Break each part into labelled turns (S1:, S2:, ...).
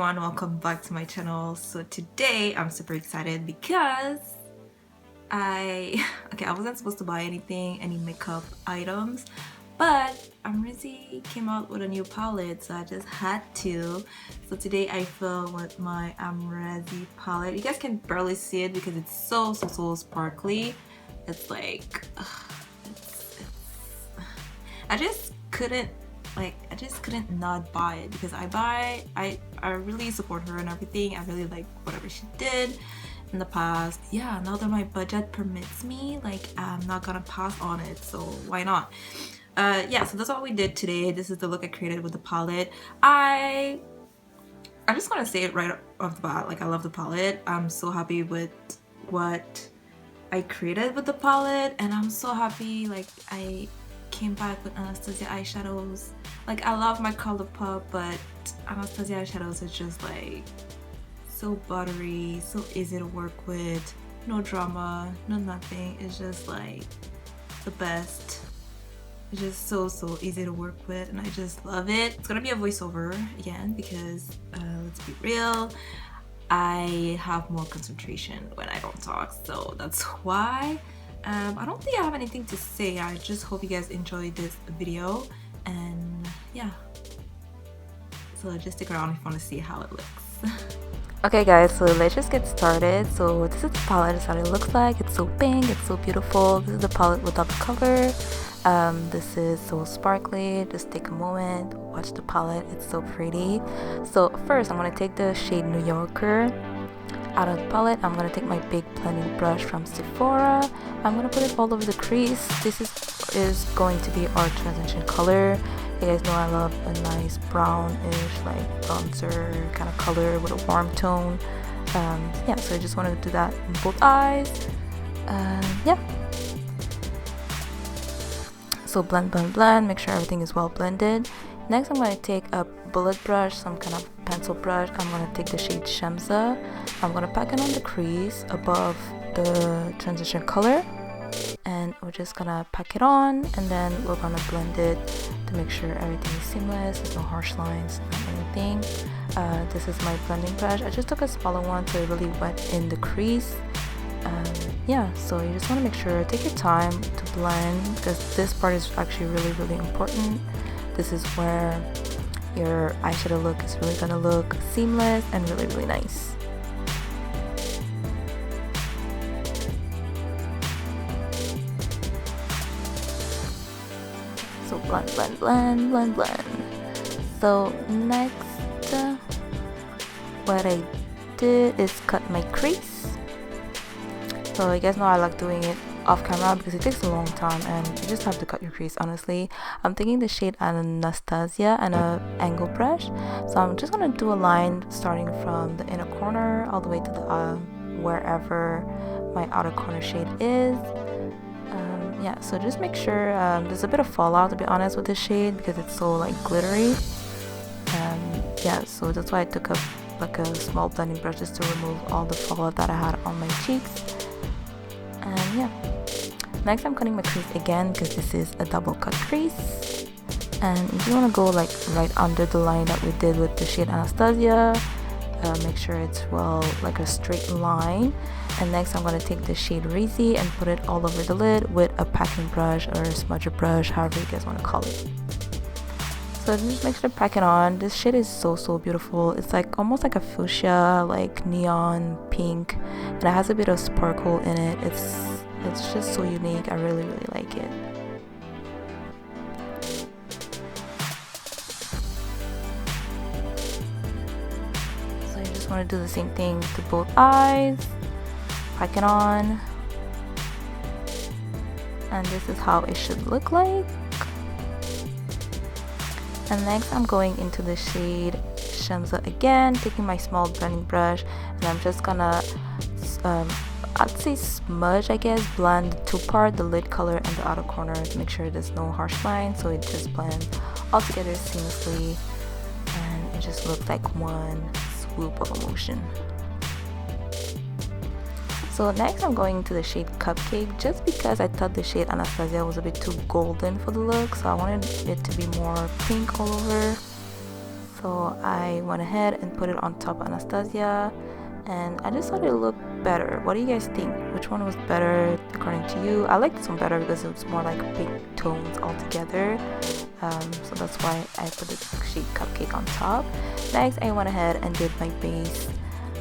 S1: everyone, welcome back to my channel. So today I'm super excited because I wasn't supposed to buy any makeup items, but Amrezy came out with a new palette, so I just had to. So today I filmed with my Amrezy palette. You guys can barely see it because it's so sparkly. It's like I just couldn't not buy it because I really support her and everything. I really like whatever she did in the past. Yeah, now that my budget permits me, like, I'm not gonna pass on it, so why not? Yeah, so that's what we did today. This is the look I created with the palette. I just want to say it right off the bat, like, I love the palette. I'm so happy with what I created with the palette, and I'm so happy like I came back with Anastasia eyeshadows. Like, I love my color pop, but Anastasia eyeshadows is just like so buttery, so easy to work with, no drama, no nothing. It's just like the best. It's just so easy to work with, and I just love it. It's gonna be a voiceover again because let's be real, I have more concentration when I don't talk, so that's why. I don't think I have anything to say. I just hope you guys enjoyed this video, and yeah, so just stick around if you want to see how it looks. Okay guys, so let's just get started. So this is the palette. This is how it looks like. It's so pink, it's so beautiful. This is the palette without the cover. This is so sparkly. Just take a moment, watch the palette. It's so pretty. So first I'm going to take the shade New Yorker out of the palette. I'm going to take my big blending brush from Sephora. I'm going to put it all over the crease. This is going to be our transition color. You guys know I love a nice brownish, like bronzer kind of color with a warm tone. Yeah, so I just want to do that in both eyes. Yeah. So blend, make sure everything is well blended. Next I'm going to take a bullet brush, some kind of pencil brush. I'm going to take the shade Shemza. I'm going to pack it on the crease above the transition color, and we're just going to pack it on, and then we're going to blend it to make sure everything is seamless. There's no harsh lines, not anything. This is my blending brush. I just took a smaller one so it really went in the crease. Yeah, so you just want to make sure, take your time to blend, because this part is actually really important. This is where your eyeshadow look is really gonna look seamless and really nice. So blend. So next, what I did is cut my crease. So you guys know I like doing it off camera because it takes a long time and you just have to cut your crease, honestly. I'm taking the shade Anastasia and a angle brush. So I'm just going to do a line starting from the inner corner all the way to the wherever my outer corner shade is. Yeah, so just make sure there's a bit of fallout, to be honest, with this shade because it's so like glittery. Yeah, so that's why I took a small blending brush just to remove all the fallout that I had on my cheeks. And yeah, next I'm cutting my crease again because this is a double cut crease, and if you want to go like right under the line that we did with the shade Anastasia, make sure it's well like a straight line. And next I'm going to take the shade Amrezy and put it all over the lid with a packing brush or a smudger brush, however you guys want to call it. So just make sure to pack it on. This shade is so beautiful. It's like almost like a fuchsia, like neon pink, and it has a bit of sparkle in it. It's just so unique. I really like it. So you just want to do the same thing to both eyes. Pack it on, and this is how it should look like. And next I'm going into the shade Shemza again, taking my small blending brush, and I'm just gonna I'd say smudge, I guess, blend the two part, the lid color and the outer corner, to make sure there's no harsh lines, so it just blends all together seamlessly and it just looks like one swoop of emotion. So next I'm going to the shade Cupcake, just because I thought the shade Anastasia was a bit too golden for the look, so I wanted it to be more pink all over. So I went ahead and put it on top of Anastasia, and I just thought it looked better. What do you guys think? Which one was better according to you? I like this one better because it was more like big tones altogether. So that's why I put the shade Cupcake on top. Next, I went ahead and did my base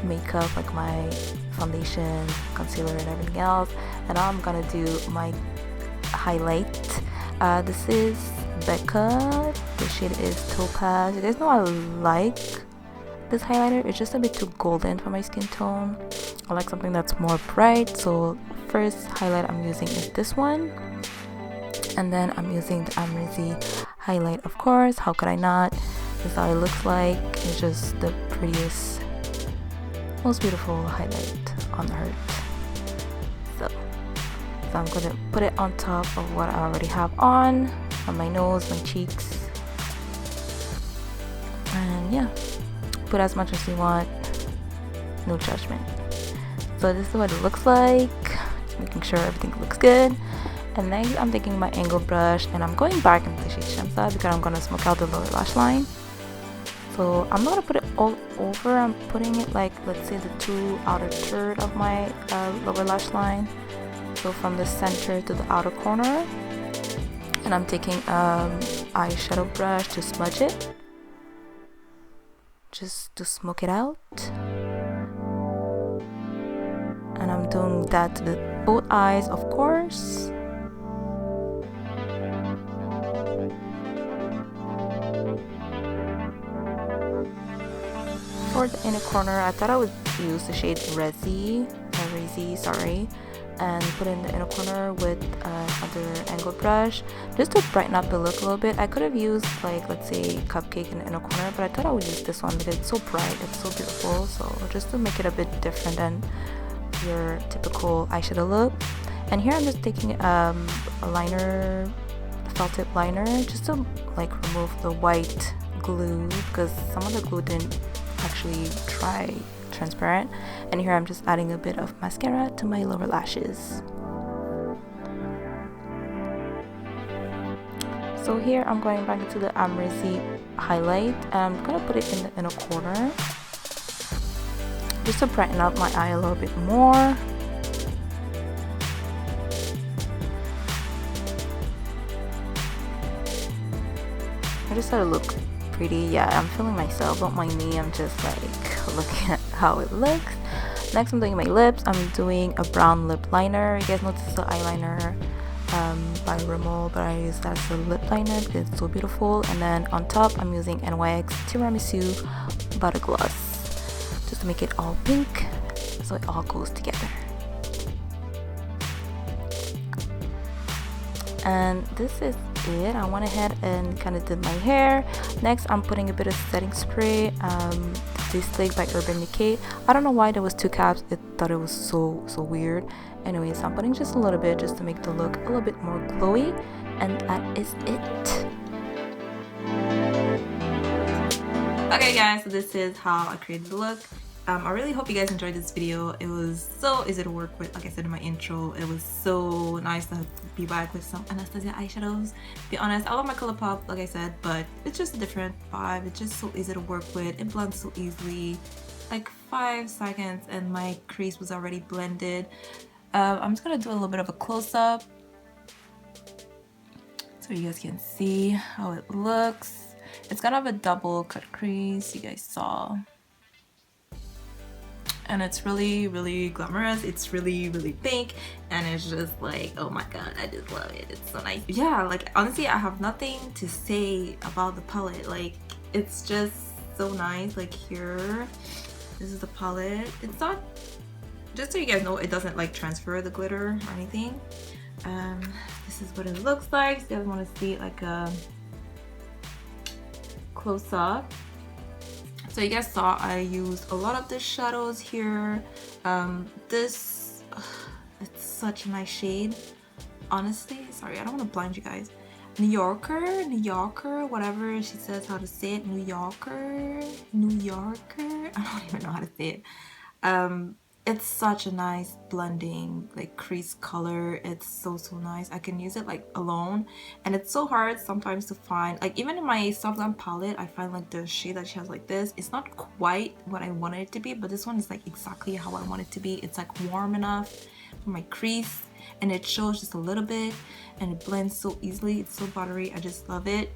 S1: makeup, like my foundation, concealer, and everything else. And now I'm gonna do my highlight. This is Becca. The shade is Topaz. You guys know I like this highlighter. It's just a bit too golden for my skin tone. I like something that's more bright. So first highlight I'm using is this one, and then I'm using the Amrezy Highlight, of course. How could I not? This is how it looks like. It's just the prettiest, most beautiful highlight on earth. So I'm gonna put it on top of what I already have on my nose, my cheeks, and yeah, put as much as you want, no judgment. So this is what it looks like, just making sure everything looks good. And next I'm taking my angle brush and I'm going back into the shade Shamsa because I'm gonna smoke out the lower lash line. So I'm not gonna put it all over. I'm putting it like, let's say, the two outer third of my lower lash line. So from the center to the outer corner. And I'm taking eyeshadow brush to smudge it, just to smoke it out. And I'm doing that to both eyes, of course. For the inner corner, I thought I would use the shade Amrezy, sorry, and put it in the inner corner with another angle brush just to brighten up the look a little bit. I could have used, like, let's say, Cupcake in the inner corner, but I thought I would use this one because it's so bright, it's so beautiful. So just to make it a bit different than your typical eyeshadow look. And here I'm just taking a liner, felt tip liner, just to like remove the white glue because some of the glue didn't actually dry transparent. And here I'm just adding a bit of mascara to my lower lashes. So here I'm going back into the Amrezy Highlight and I'm gonna put it in the inner corner just to brighten up my eye a little bit more. I just thought it looked pretty. Yeah, I'm feeling myself, don't mind me. I'm just like looking at how it looks. Next I'm doing my lips. I'm doing a brown lip liner. You guys know this is the eyeliner by Rimmel, but I use that as a lip liner because it's so beautiful. And then on top I'm using NYX Tiramisu Butter Gloss just to make it all pink so it all goes together. And this is it. I went ahead and kind of did my hair. Next I'm putting a bit of setting spray, this Lake by Urban Decay. I don't know why there was two caps. I thought it was so weird. Anyways, I'm putting just a little bit just to make the look a little bit more glowy, and that is it. Okay guys, so this is how I created the look. I really hope you guys enjoyed this video. It was so easy to work with. Like I said in my intro, it was so nice to be back with some Anastasia eyeshadows. To be honest, I love my ColourPop, like I said, but it's just a different vibe. It's just so easy to work with. It blends so easily, like 5 seconds, and my crease was already blended. I'm just gonna do a little bit of a close-up so you guys can see how it looks. It's gonna have a double cut crease, you guys saw. And it's really glamorous. It's really pink, and it's just like, oh my god, I just love it. It's so nice. Yeah, like honestly I have nothing to say about the palette. Like it's just so nice. Like here, this is the palette. It's not, just so you guys know, it doesn't like transfer the glitter or anything. This is what it looks like. So you guys want to see like a close-up. So you guys saw I used a lot of the shadows here. It's such a nice shade. Honestly, sorry, I don't want to blind you guys. New Yorker, whatever she says how to say it. New Yorker. I don't even know how to say it. it's such a nice blending, like crease color. It's so nice. I can use it like alone, and it's so hard sometimes to find, like even in my soft glam palette I find like the shade that she has like this, it's not quite what I wanted it to be, but this one is like exactly how I want it to be. It's like warm enough for my crease, and it shows just a little bit, and it blends so easily. It's so buttery. I just love it.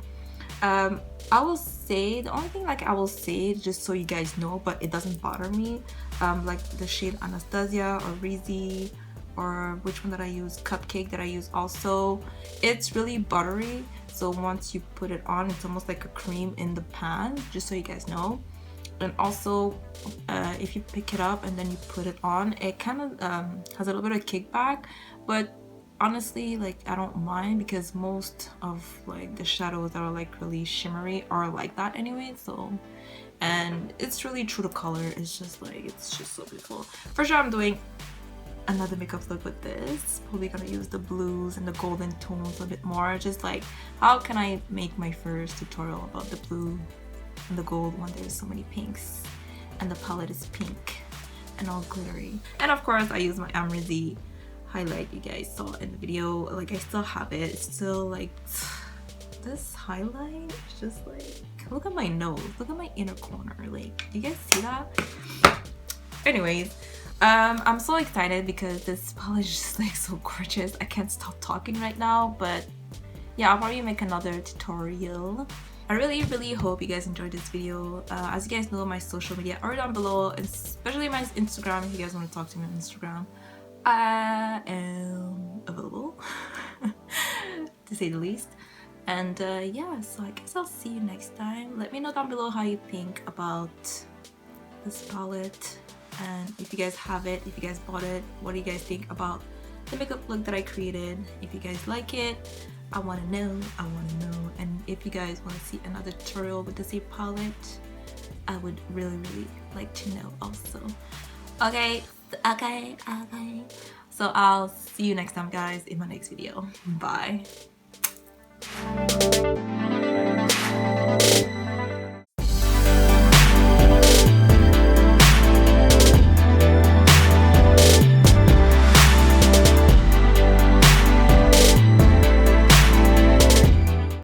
S1: I will say, the only thing like I will say, just so you guys know, but it doesn't bother me, like the shade Anastasia or Amrezy, or which one that I use, Cupcake, that I use also, it's really buttery. So once you put it on, it's almost like a cream in the pan, just so you guys know. And also if you pick it up and then you put it on, it kind of has a little bit of kickback, but honestly, like I don't mind, because most of like the shadows that are like really shimmery are like that anyway. So, and it's really true to color. It's just like, it's just so beautiful. For sure I'm doing another makeup look with this. Probably gonna use the blues and the golden tones a bit more. Just like, how can I make my first tutorial about the blue and the gold when there's so many pinks and the palette is pink and all glittery. And of course I use my Amrezy Highlight. You guys saw in the video, like I still have it. It's still like, this highlight is just like, look at my nose, look at my inner corner, like, you guys see that? Anyways, I'm so excited because this palette is just like so gorgeous. I can't stop talking right now, but yeah, I'll probably make another tutorial. I really hope you guys enjoyed this video. As you guys know, my social media are down below, especially my Instagram. If you guys want to talk to me on Instagram, I am available to say the least. And yeah, so I guess I'll see you next time. Let me know down below how you think about this palette, and if you guys have it, if you guys bought it, what do you guys think about the makeup look that I created? If you guys like it, I want to know. And if you guys want to see another tutorial with the same palette, I would really like to know also. Okay. So I'll see you next time guys in my next video. Bye.